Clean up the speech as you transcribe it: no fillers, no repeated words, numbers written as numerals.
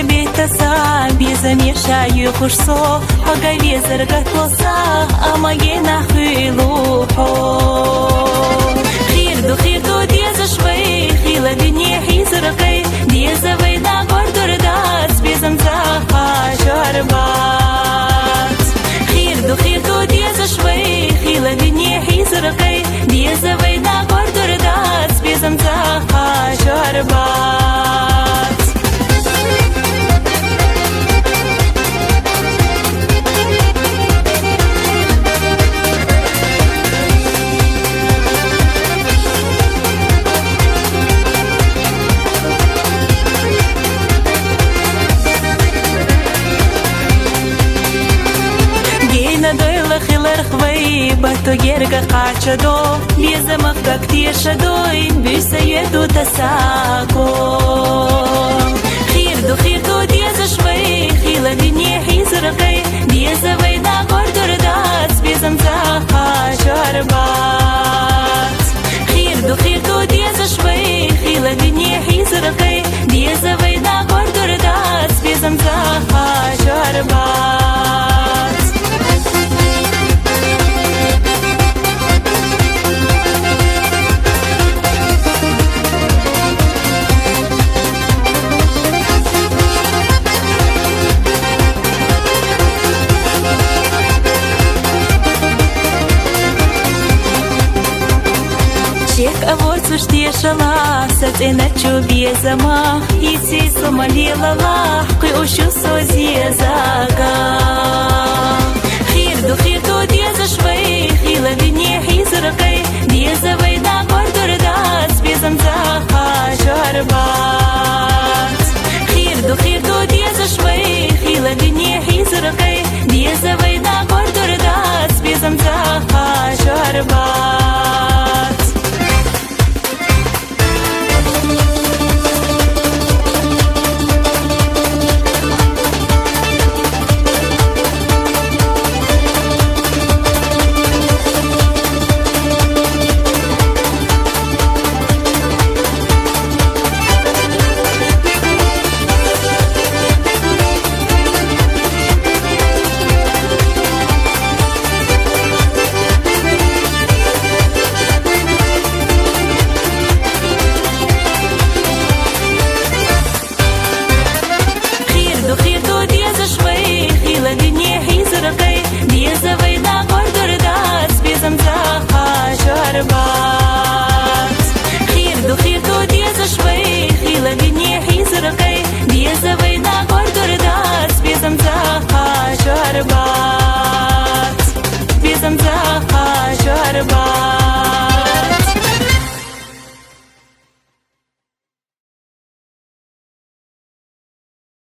بيتسا بيزمي شايو خشصو حقا بيزرقة توصا أما جينا خيلوحو خير دو ديزا شوي خيلا دنيا حيزرقي ديزا بينا قردر داس بيزمزا شربات خير دو ديزا شوي خيلا دنيا حيزرقي ديزا بينا قردر داس بيزمزا شربات Bato gerga qachado Bieza mafga ktir shadoy Bisa yedu tasako Khir do dieza shway Khila dinye hizraqay Dieza vayda gordur das Bieza mzaha sharbat Khir do dieza shway Khila dinye hizraqay Dieza vayda gordur das Bieza mzaha sharbat Сушти шала, сатена чубе зама, иси сомалила ла, кой ощу соzie зага. Хир до диеза швей, хила дине хизракай, диеза вайда гордор дас, безам заха жарбат. Хир до диеза швей, хила дине хизракай, диеза вайда гордор дас, безам заха жарбат. Dieza vayda gordur das Bezam zaha sharbat Khir do dieza shway Khila dinye hizraqay Dieza vayda gordur das Bezam zaha sharbat Bezam zaha sharbat